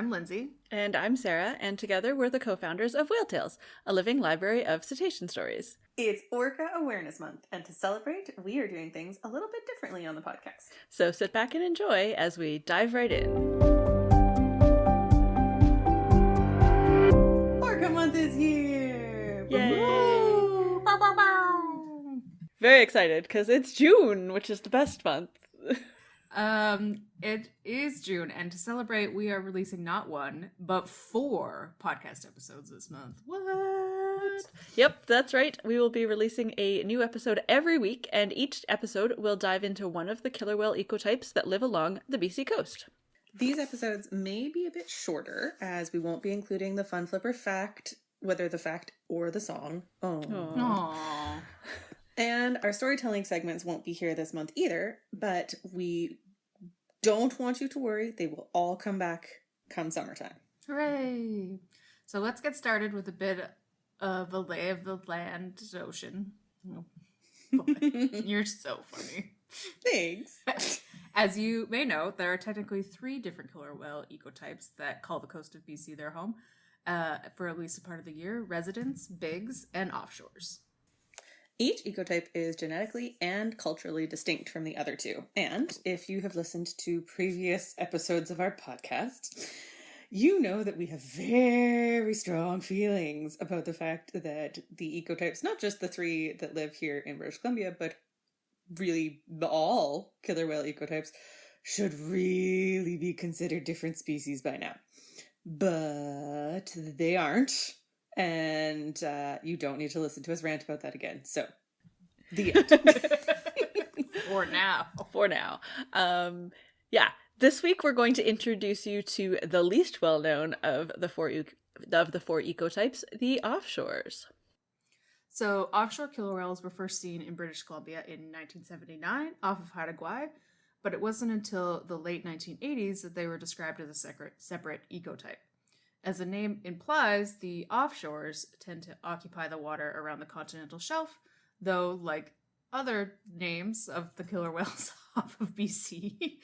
I'm Lindsay. And I'm Sarah, and together we're the co-founders of Whale Tales, a living library of cetacean stories. It's Orca Awareness Month, and to celebrate, we are doing things a little bit differently on the podcast. So sit back and enjoy as we dive right in. Orca Month is here! Yay! Very excited, because it's June, which is the best month. It is June, and to celebrate, we are releasing not one, but 4 podcast episodes this month. What? Yep, that's right. We will be releasing a new episode every week, and each episode will dive into one of the killer whale ecotypes that live along the BC coast. These episodes may be a bit shorter, as we won't be including the fun flipper fact, whether the fact or the song. Aww. And our storytelling segments won't be here this month either, but we don't want you to worry. They will all come back come summertime. Hooray! So let's get started with a bit of a lay of the land ocean. Oh, boy. You're so funny. Thanks. As you may know, there are technically 3 different killer whale ecotypes that call the coast of BC their home for at least a part of the year: residents, bigs, and offshores. Each ecotype is genetically and culturally distinct from the other 2. And if you have listened to previous episodes of our podcast, you know that we have very strong feelings about the fact that the ecotypes, not just the 3 that live here in British Columbia, but really all killer whale ecotypes, should really be considered different species by now. But they aren't. And you don't need to listen to us rant about that again. So, the end. For now. This week we're going to introduce you to the least well-known of the 4 ecotypes, the offshores. So, offshore killer whales were first seen in British Columbia in 1979 off of Haida Gwaii, but it wasn't until the late 1980s that they were described as a separate ecotype. As the name implies, the offshores tend to occupy the water around the continental shelf, though, like other names of the killer whales off of BC,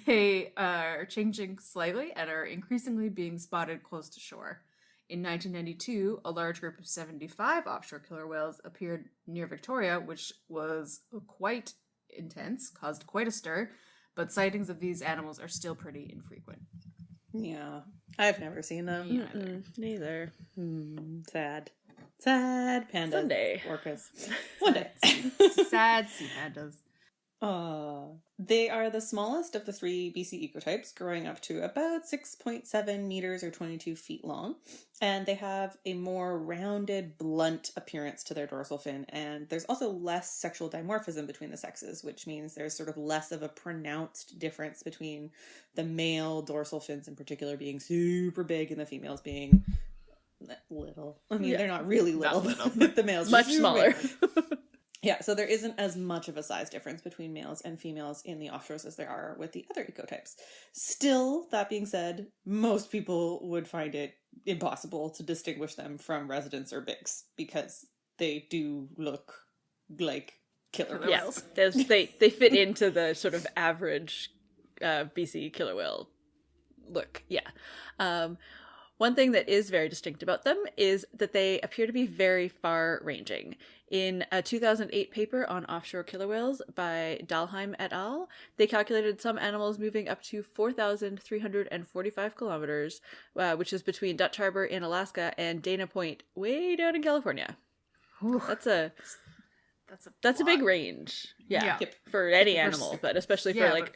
they are changing slightly and are increasingly being spotted close to shore. In 1992, a large group of 75 offshore killer whales appeared near Victoria, which was quite intense, caused quite a stir, but sightings of these animals are still pretty infrequent. Yeah, I've never seen them. Neither. Sad. Sad pandas. Someday. Orcas. One day. Sad sea pandas. They are the smallest of the 3 BC ecotypes, growing up to about 6.7 meters or 22 feet long. And they have a more rounded, blunt appearance to their dorsal fin. And there's also less sexual dimorphism between the sexes, which means there's sort of less of a pronounced difference between the male dorsal fins in particular being super big and the females being little. I mean, they're not really little, but the males much smaller. Yeah, so there isn't as much of a size difference between males and females in the offshores as there are with the other ecotypes. Still, that being said, most people would find it impossible to distinguish them from residents or bigs because they do look like killer whales. Yeah, they fit into the sort of average BC killer whale look. Yeah. One thing that is very distinct about them is that they appear to be very far-ranging. In a 2008 paper on offshore killer whales by Dahlheim et al., they calculated some animals moving up to 4,345 kilometers, which is between Dutch Harbor in Alaska and Dana Point way down in California. Ooh. That's a big range. Yeah. For any animal, but especially for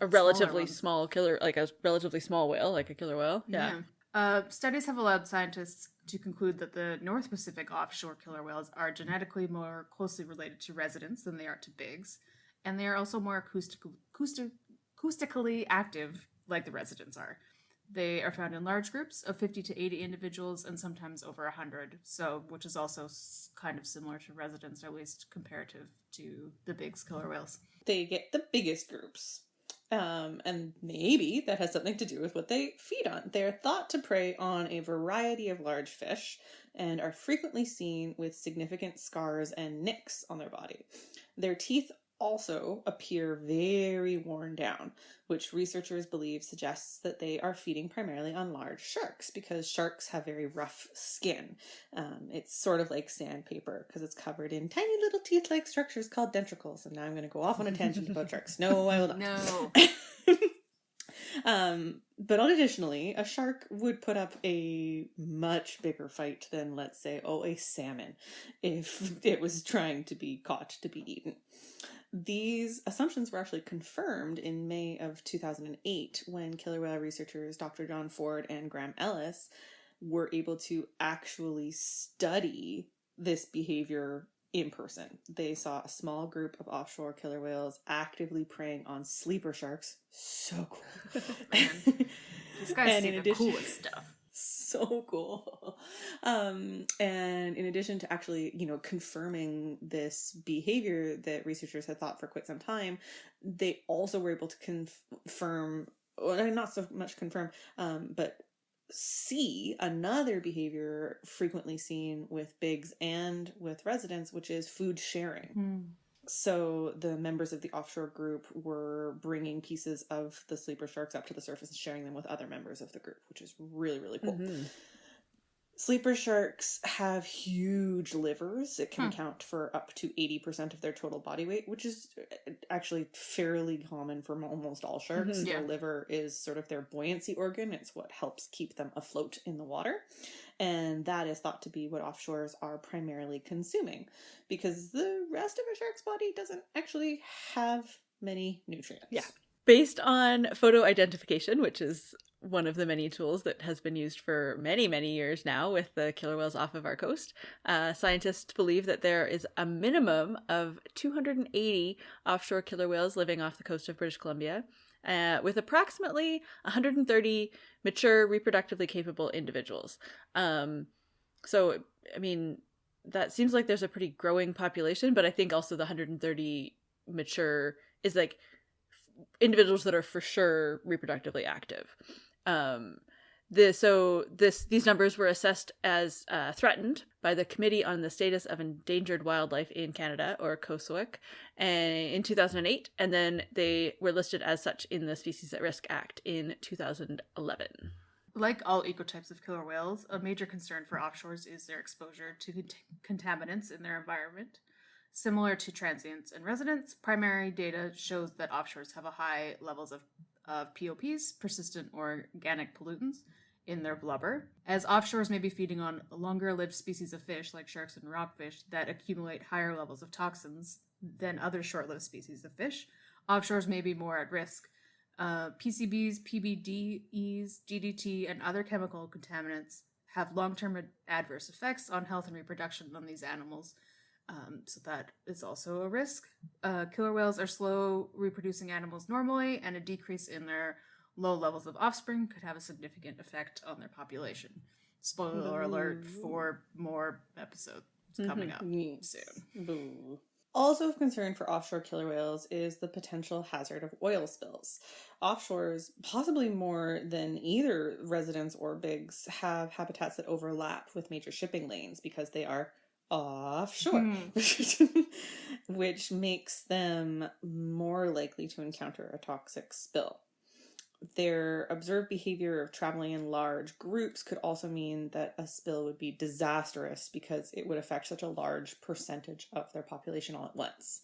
a relatively small killer, like a relatively small whale, like a killer whale. Yeah. Studies have allowed scientists to conclude that the North Pacific offshore killer whales are genetically more closely related to residents than they are to bigs, and they are also more acoustically active like the residents are. They are found in large groups of 50 to 80 individuals and sometimes over 100, which is also kind of similar to residents, or at least comparative to the bigs killer whales. They get the biggest groups. And maybe that has something to do with what they feed on. They're thought to prey on a variety of large fish and are frequently seen with significant scars and nicks on their body. Their teeth also appear very worn down, which researchers believe suggests that they are feeding primarily on large sharks because sharks have very rough skin. It's sort of like sandpaper because it's covered in tiny little teeth-like structures called dentricles. And now I'm going to go off on a tangent about sharks. No, I will not. No. But additionally, a shark would put up a much bigger fight than, let's say, a salmon, if it was trying to be caught to be eaten. These assumptions were actually confirmed in May of 2008 when killer whale researchers Dr. John Ford and Graham Ellis were able to actually study this behavior in person. They saw a small group of offshore killer whales actively preying on sleeper sharks. So cool. Man, these guys see the coolest stuff. So cool. And in addition to actually, confirming this behavior that researchers had thought for quite some time, they also were able to confirm, well, not so much confirm, but see another behavior frequently seen with bigs and with residents, which is food sharing. So the members of the offshore group were bringing pieces of the sleeper sharks up to the surface and sharing them with other members of the group, which is really, really cool. Mm-hmm. Sleeper sharks have huge livers. It can account for up to 80% of their total body weight, which is actually fairly common for almost all sharks. Mm-hmm. Their liver is sort of their buoyancy organ. It's what helps keep them afloat in the water. And that is thought to be what offshores are primarily consuming, because the rest of a shark's body doesn't actually have many nutrients. Yeah. Based on photo identification, which is one of the many tools that has been used for many, many years now with the killer whales off of our coast, scientists believe that there is a minimum of 280 offshore killer whales living off the coast of British Columbia, with approximately 130 mature, reproductively capable individuals. So, I mean, that seems like there's a pretty growing population, but I think also the 130 mature is like individuals that are for sure reproductively active. These numbers were assessed as threatened by the Committee on the Status of Endangered Wildlife in Canada, or COSWIC, in 2008, and then they were listed as such in the Species at Risk Act in 2011. Like all ecotypes of killer whales, a major concern for offshores is their exposure to contaminants in their environment. Similar to transients and residents, primary data shows that offshores have a high levels of POPs, persistent organic pollutants, in their blubber. As offshores may be feeding on longer-lived species of fish, like sharks and rockfish, that accumulate higher levels of toxins than other short-lived species of fish, offshores may be more at risk. PCBs, PBDEs, DDT, and other chemical contaminants have long-term adverse effects on health and reproduction on these animals. So that is also a risk. Killer whales are slow reproducing animals normally, and a decrease in their low levels of offspring could have a significant effect on their population. Spoiler alert for more episodes coming up soon. Also of concern for offshore killer whales is the potential hazard of oil spills. Offshores, possibly more than either residents or bigs, have habitats that overlap with major shipping lanes because they are offshore, which makes them more likely to encounter a toxic spill. Their observed behavior of traveling in large groups could also mean that a spill would be disastrous because it would affect such a large percentage of their population all at once.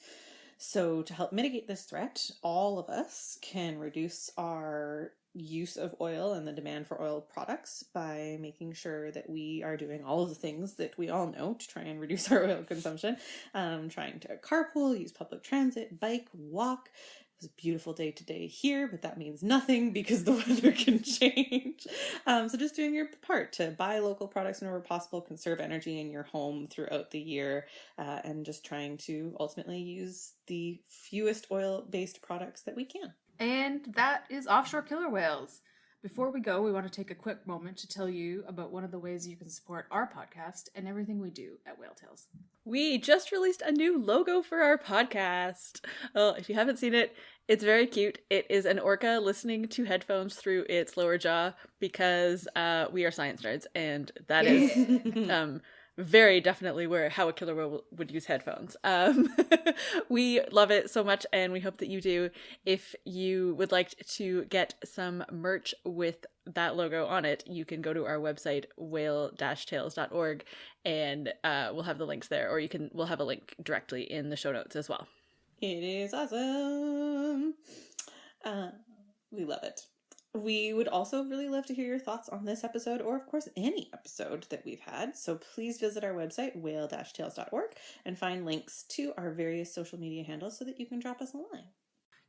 So to help mitigate this threat, all of us can reduce our use of oil and the demand for oil products by making sure that we are doing all of the things that we all know to try and reduce our oil consumption. Trying to carpool, use public transit, bike, walk. It was a beautiful day today here, but that means nothing because the weather can change. So just doing your part to buy local products whenever possible, conserve energy in your home throughout the year, and just trying to ultimately use the fewest oil-based products that we can. And that is offshore killer whales. Before we go, we want to take a quick moment to tell you about one of the ways you can support our podcast and everything we do at Whale Tales. We just released a new logo for our podcast. Oh, if you haven't seen it, it's very cute. It is an orca listening to headphones through its lower jaw because we are science nerds, and that is very definitely how a killer whale would use headphones. We love it so much, and we hope that you do. If you would like to get some merch with that logo on it, you can go to our website, whale-tales.org, and we'll have the links there, or we'll have a link directly in the show notes as well. It is awesome. We love it. We would also really love to hear your thoughts on this episode, or of course any episode that we've had. So please visit our website, whale-tales.org, and find links to our various social media handles so that you can drop us a line.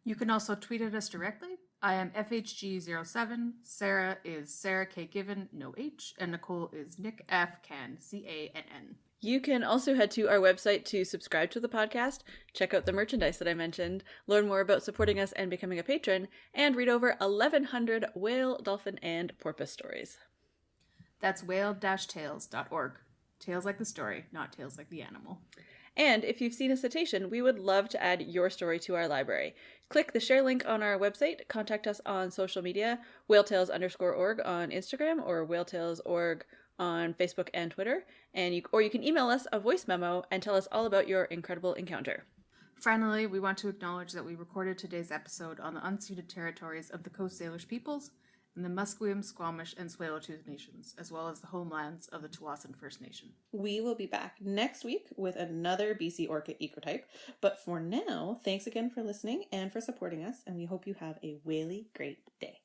You can also tweet at us directly. I am FHG07, Sarah is Sarah K. Given, no H, and Nicole is Nick F. Can, CANN. You can also head to our website to subscribe to the podcast, check out the merchandise that I mentioned, learn more about supporting us and becoming a patron, and read over 1,100 whale, dolphin, and porpoise stories. That's whale-tales.org. Tales like the story, not tales like the animal. And if you've seen a cetacean, we would love to add your story to our library. Click the share link on our website, contact us on social media, whaletales_org on Instagram, or whaletales.org on Facebook and Twitter, and you can email us a voice memo and tell us all about your incredible encounter. Finally, we want to acknowledge that we recorded today's episode on the unceded territories of the Coast Salish peoples and the Musqueam, Squamish, and Tsleil-Waututh nations, as well as the homelands of the Tsawwassen First Nation. We will be back next week with another BC Orca ecotype, but for now, thanks again for listening and for supporting us, and we hope you have a whaley great day.